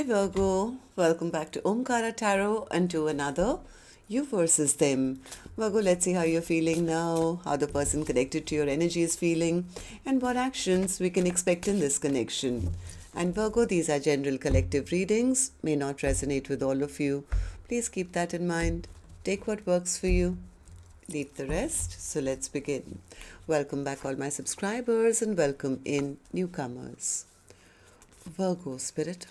Virgo, welcome back to Omkaratarot and to another You versus Them. Virgo, let's see how you're feeling now, how the person connected to your energy is feeling, and what actions we can expect in this connection. And Virgo, these are general collective readings, may not resonate with all of you. Please keep that in mind. Take what works for you, leave the rest. So let's begin. Welcome back, all my subscribers, and welcome in newcomers. Virgo Spirit.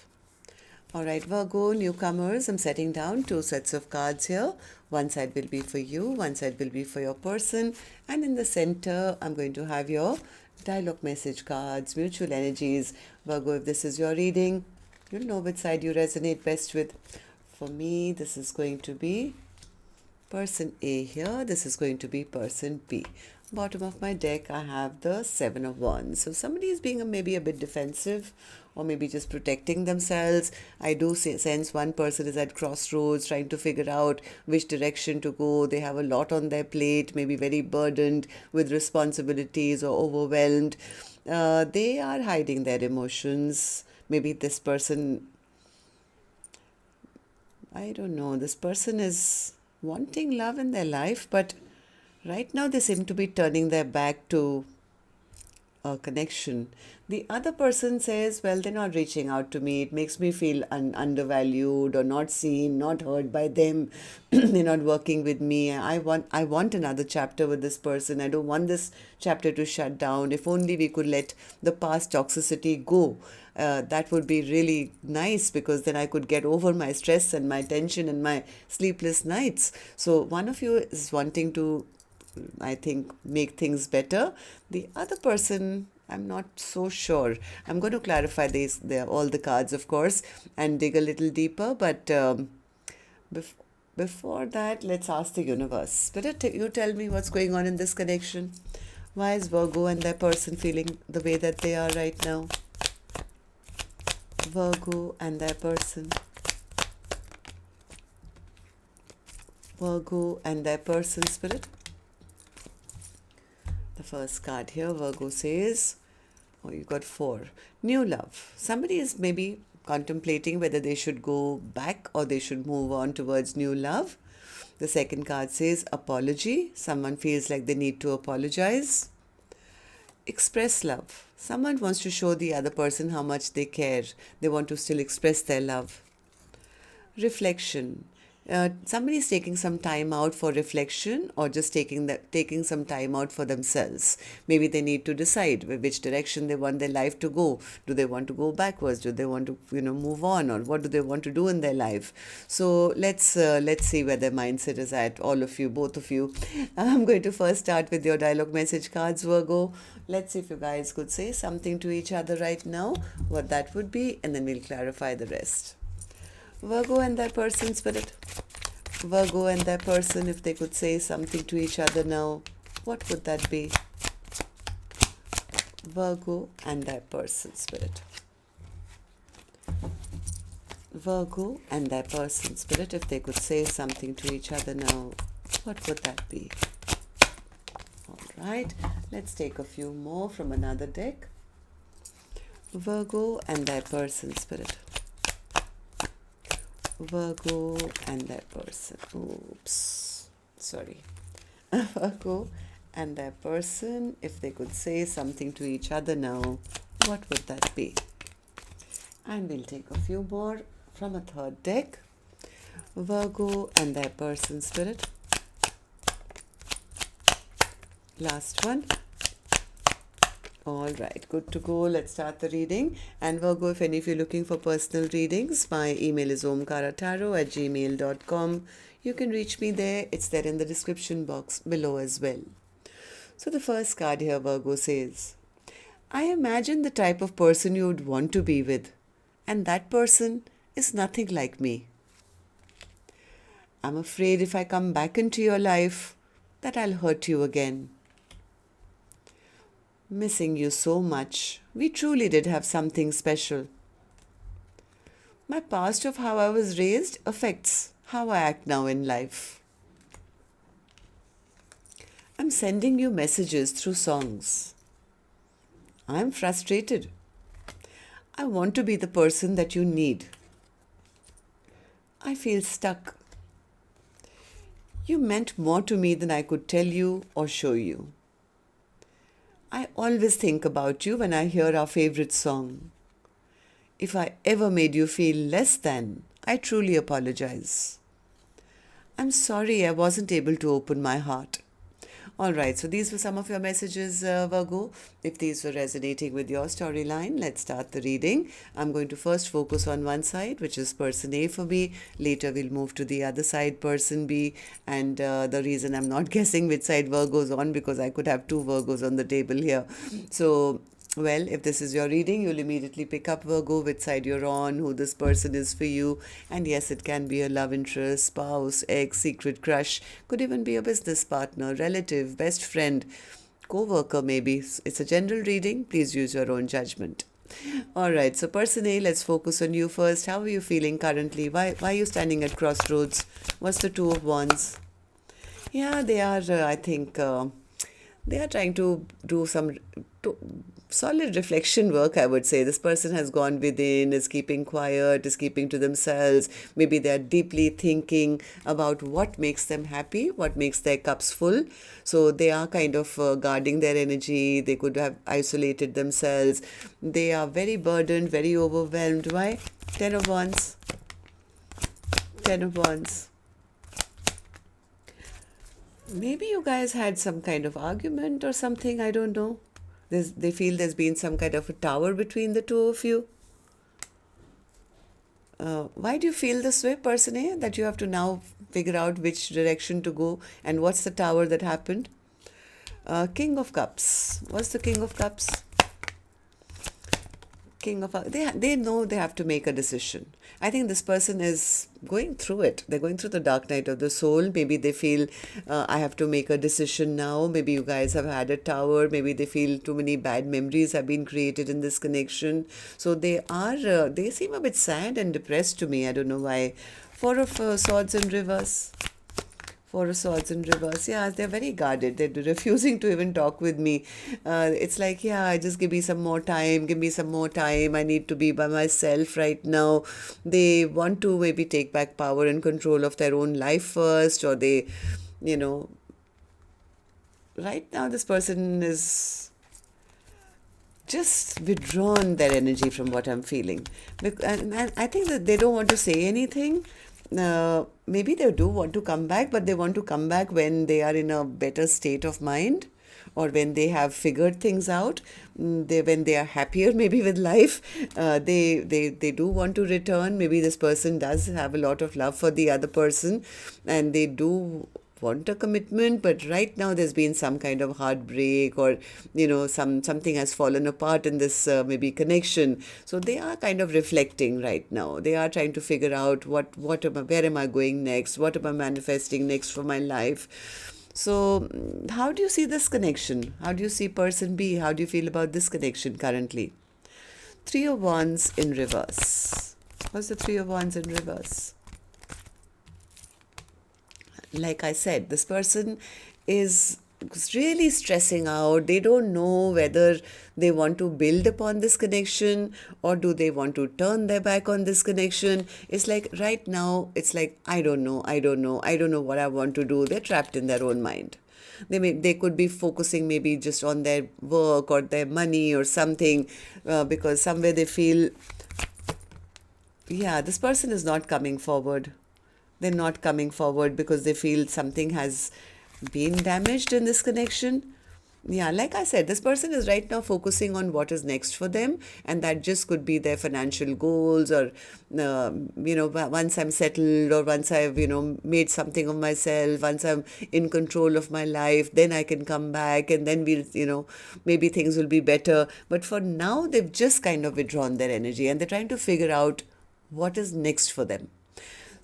Alright, Virgo, newcomers, I'm setting down two sets of cards here. One side will be for you, one side will be for your person, and in the center, I'm going to have your dialogue message cards, mutual energies. Virgo, if this is your reading, you'll know which side you resonate best with. For me, this is going to be person A here, this is going to be person B. Bottom of my deck, I have the Seven of Wands. So somebody is being maybe a bit defensive or maybe just protecting themselves. I do sense one person is at crossroads trying to figure out which direction to go. They have a lot on their plate, maybe very burdened with responsibilities or overwhelmed. They are hiding their emotions. Maybe this person, I don't know, this person is wanting love in their life, but right now they seem to be turning their back to a connection. The other person says, well, they're not reaching out to me. It makes me feel undervalued or not seen, not heard by them. They're not working with me. I want another chapter with this person. I don't want this chapter to shut down. If only we could let the past toxicity go. That would be really nice, because then I could get over my stress and my tension and my sleepless nights. So one of you is wanting to, I think, make things better. The other person, I'm not so sure. I'm going to clarify all the cards, of course, and dig a little deeper. But before that, let's ask the universe. Spirit, you tell me what's going on in this connection. Why is Virgo and their person feeling the way that they are right now? Virgo and their person. Virgo and their person, Spirit. The first card here, Virgo says, oh, you got 4. New love. Somebody is maybe contemplating whether they should go back or they should move on towards new love. The second card says apology. Someone feels like they need to apologize. Express love. Someone wants to show the other person how much they care. They want to still express their love. Reflection. Somebody is taking some time out for reflection, or just taking some time out for themselves. Maybe they need to decide which direction they want their life to go. Do they want to go backwards? Do they want to move on, or what do they want to do in their life? So let's see where their mindset is at. All of you, both of you. I'm going to first start with your dialogue message cards, Virgo. Let's see if you guys could say something to each other right now, what that would be, and then we'll clarify the rest. Virgo and their person, Spirit. Virgo and their person, if they could say something to each other now, what would that be? Virgo and their person, Spirit. Virgo and their person, Spirit, if they could say something to each other now, what would that be? Alright, let's take a few more from another deck. Virgo and their person, Spirit. Virgo and their person. Oops. Sorry. Virgo and their person, if they could say something to each other now, what would that be? And we'll take a few more from a third deck. Virgo and their person, Spirit. Last one. All right, good to go. Let's start the reading. And Virgo, if any of you are looking for personal readings, my email is omkaratarot@gmail.com. You can reach me there. It's there in the description box below as well. So the first card here, Virgo says, I imagine the type of person you would want to be with, and that person is nothing like me. I'm afraid if I come back into your life, that I'll hurt you again. Missing you so much. We truly did have something special. My past of how I was raised affects how I act now in life. I'm sending you messages through songs. I'm frustrated. I want to be the person that you need, I feel stuck. You meant more to me than I could tell you or show you. I always think about you when I hear our favorite song. If I ever made you feel less than, I truly apologize. I'm sorry I wasn't able to open my heart. All right, so these were some of your messages, Virgo. If these were resonating with your storyline, let's start the reading. I'm going to first focus on one side, which is person A for me. Later, we'll move to the other side, person B. And the reason I'm not guessing which side Virgo's on, because I could have two Virgos on the table here. So, well, if this is your reading, you'll immediately pick up Virgo, which side you're on, who this person is for you. And yes, it can be a love interest, spouse, ex, secret crush, could even be a business partner, relative, best friend, co-worker maybe. It's a general reading. Please use your own judgment. All right, so person A, let's focus on you first. How are you feeling currently? Why are you standing at crossroads? What's the Two of Wands? Yeah, they are, I think, they are trying to do some solid reflection work, I would say. This person has gone within, is keeping quiet, is keeping to themselves. Maybe they are deeply thinking about what makes them happy, what makes their cups full. So they are kind of guarding their energy. They could have isolated themselves. They are very burdened, very overwhelmed. Why? Ten of Wands. Ten of Wands. Maybe you guys had some kind of argument or something, I don't know. They feel there's been some kind of a tower between the two of you. Why do you feel this way, person A, that you have to now figure out which direction to go and what's the tower that happened? King of Cups. What's the King of Cups? They know they have to make a decision. I think this person is going through it. They're going through the dark night of the soul. Maybe they feel I have to make a decision now. Maybe you guys have had a tower. Maybe they feel too many bad memories have been created in this connection. So they seem a bit sad and depressed to me. I don't know why. Four of Swords in reverse. Four of Swords in reverse. Yeah, they're very guarded. They're refusing to even talk with me. It's like, yeah, just give me some more time. Give me some more time. I need to be by myself right now. They want to maybe take back power and control of their own life first, or they, right now this person is just withdrawn their energy from what I'm feeling. And I think that they don't want to say anything. Maybe they do want to come back, but they want to come back when they are in a better state of mind, or when they have figured things out. When they are happier maybe with life, they do want to return. Maybe this person does have a lot of love for the other person, and they do want a commitment, but right now there's been some kind of heartbreak, or something has fallen apart in this maybe connection. So they are kind of reflecting right now. They are trying to figure out where am I going next, what am I manifesting next for my life. So how do you see this connection? How do you see person B? How do you feel about this connection currently? Three of Wands in reverse. What's the Three of Wands in reverse? Like I said, this person is really stressing out. They don't know whether they want to build upon this connection, or do they want to turn their back on this connection. It's like right now, it's like, I don't know what I want to do. They're trapped in their own mind. They could be focusing maybe just on their work or their money or something, because somewhere they feel, yeah, this person is not coming forward. They're not coming forward because they feel something has been damaged in this connection. Yeah, like I said, this person is right now focusing on what is next for them, and that just could be their financial goals, or once I'm settled, or once I've made something of myself, once I'm in control of my life, then I can come back, and then we'll maybe things will be better. But for now, they've just kind of withdrawn their energy, and they're trying to figure out what is next for them.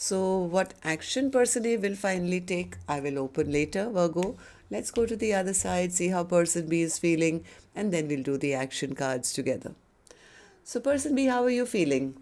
So what action person A will finally take, I will open later, Virgo. Let's go to the other side, see how person B is feeling, and then we'll do the action cards together. So person B, how are you feeling?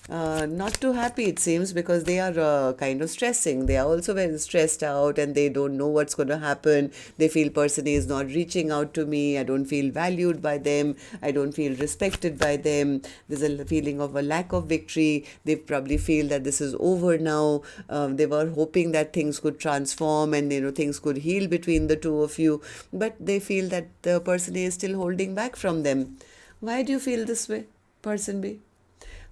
Not too happy, it seems, because they are kind of stressing. They are also very stressed out and they don't know what's going to happen. They feel person A is not reaching out to me. I don't feel valued by them. I don't feel respected by them. There's a feeling of a lack of victory. They probably feel that this is over now. They were hoping that things could transform and things could heal between the two of you, but they feel that the person A is still holding back from them. Why do you feel this way, person B?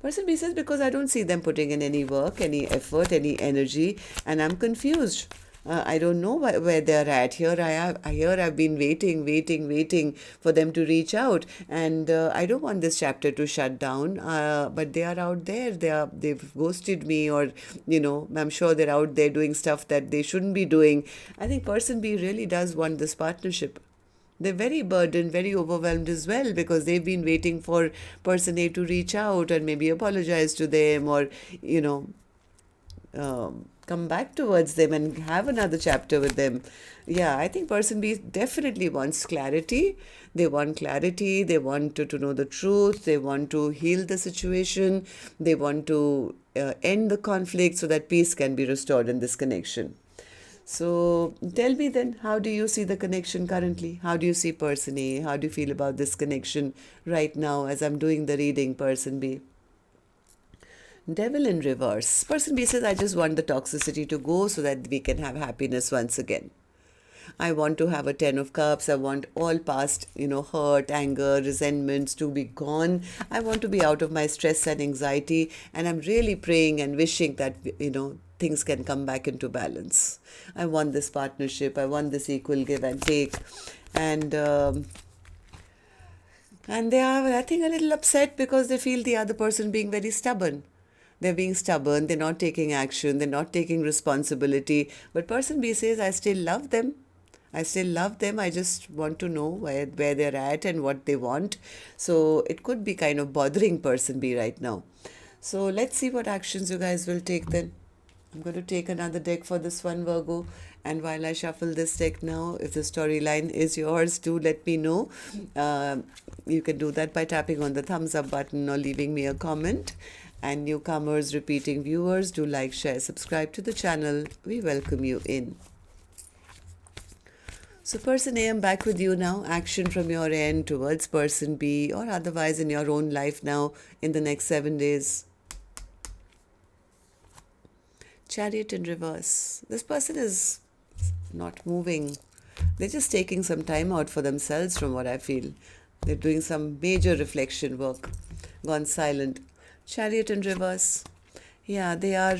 Person B says, because I don't see them putting in any work, any effort, any energy, and I'm confused. I don't know where they're at. Here I've been waiting for them to reach out, and I don't want this chapter to shut down. But they are out there. They've ghosted me, or I'm sure they're out there doing stuff that they shouldn't be doing. I think person B really does want this partnership. They're very burdened, very overwhelmed as well, because they've been waiting for person A to reach out and maybe apologize to them, or come back towards them and have another chapter with them. Yeah, I think person B definitely wants clarity. They want clarity. They want to know the truth. They want to heal the situation. They want to end the conflict so that peace can be restored in this connection. So tell me then, how do you see the connection currently? How do you see person A? How do you feel about this connection right now as I'm doing the reading, person B? Devil in reverse. Person B says, I just want the toxicity to go so that we can have happiness once again. I want to have a 10 of cups. I want all past, hurt, anger, resentments to be gone. I want to be out of my stress and anxiety. And I'm really praying and wishing that, things can come back into balance. I want this partnership. I want this equal give and take. And they are, I think, a little upset because they feel the other person being very stubborn. They're being stubborn. They're not taking action. They're not taking responsibility. But person B says, I still love them. I still love them. I just want to know where they're at and what they want. So it could be kind of bothering person B right now. So let's see what actions you guys will take then. I'm going to take another deck for this one, Virgo. And while I shuffle this deck now, if the storyline is yours, do let me know. You can do that by tapping on the thumbs up button or leaving me a comment. And newcomers, repeating viewers, do like, share, subscribe to the channel. We welcome you in. So person A, I'm back with you now. Action from your end towards person B or otherwise in your own life now in the next 7 days. Chariot in reverse. This person is not moving. They're just taking some time out for themselves from what I feel. They're doing some major reflection work. Gone silent. Chariot in reverse. They are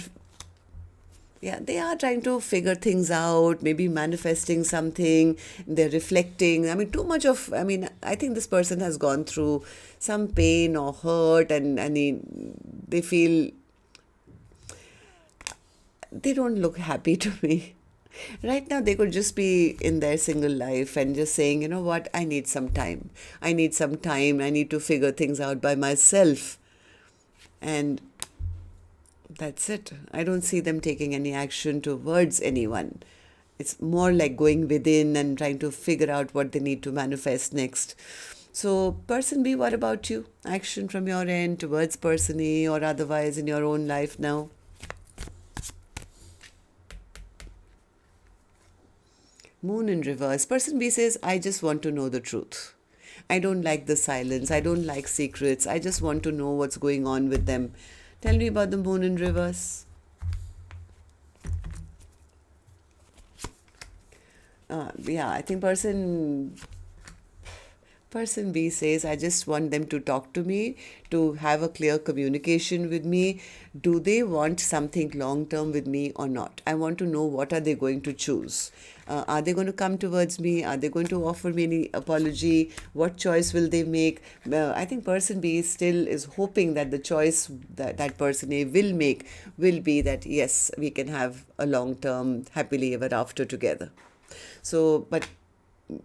trying to figure things out, maybe manifesting something. They're reflecting. I think this person has gone through some pain or hurt, and they feel they don't look happy to me. Right now, they could just be in their single life and just saying, you know what, I need some time. I need to figure things out by myself. And that's it. I don't see them taking any action towards anyone. It's more like going within and trying to figure out what they need to manifest next. So person B, what about you? Action from your end towards person A or otherwise in your own life now? Moon in reverse. Person B says, I just want to know the truth. I don't like the silence. I don't like secrets. I just want to know what's going on with them. Tell me about the moon in reverse. I think person B says, I just want them to talk to me, to have a clear communication with me. Do they want something long-term with me or not? I want to know what are they going to choose. Are they going to come towards me? Are they going to offer me any apology? What choice will they make? I think person B still is hoping that the choice that person A will make will be that, yes, we can have a long-term happily ever after together. So, but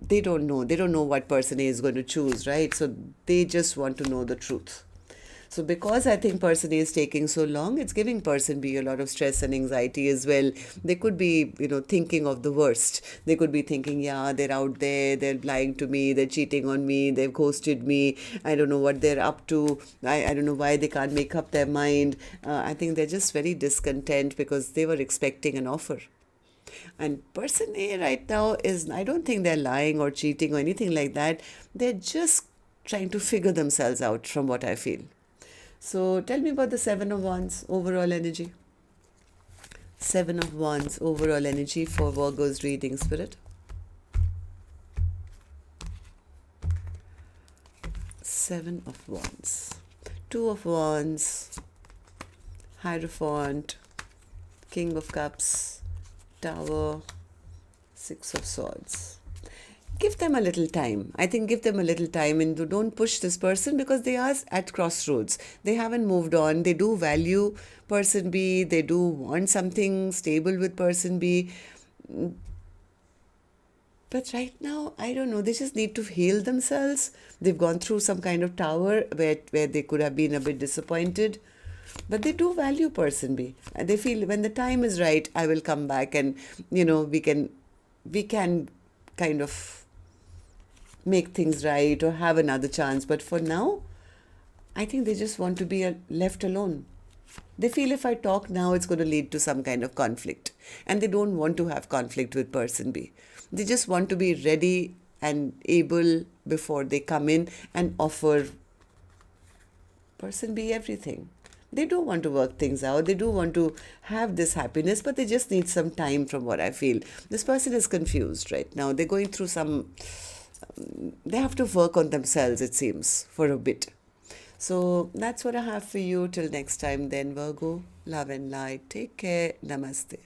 they don't know what person A is going to choose, right? So they just want to know the truth. So because I think person A is taking so long, it's giving person B a lot of stress and anxiety as well. They could be, thinking of the worst. They could be thinking, yeah, they're out there, they're lying to me, they're cheating on me, they've ghosted me, I don't know what they're up to, I don't know why they can't make up their mind. I think they're just very discontent because they were expecting an offer. And person A right now I don't think they're lying or cheating or anything like that. They're just trying to figure themselves out from what I feel. So tell me about the Seven of Wands overall energy. Seven of Wands overall energy for Virgo's reading, Spirit. Seven of Wands. Two of Wands. Hierophant. King of Cups. Tower. Six of Swords. Give them a little time. I think give them a little time and don't push this person because they are at crossroads. They haven't moved on. They do value person B. They do want something stable with person B. But right now, I don't know. They just need to heal themselves. They've gone through some kind of tower where they could have been a bit disappointed. But they do value person B. And they feel when the time is right, I will come back and, we can kind of make things right or have another chance. But for now, I think they just want to be left alone. They feel if I talk now, it's going to lead to some kind of conflict. And they don't want to have conflict with person B. They just want to be ready and able before they come in and offer person B everything. They do want to work things out. They do want to have this happiness, but they just need some time from what I feel. This person is confused right now. They're going through they have to work on themselves, it seems, for a bit. So that's what I have for you. Till next time then, Virgo. Love and light. Take care. Namaste.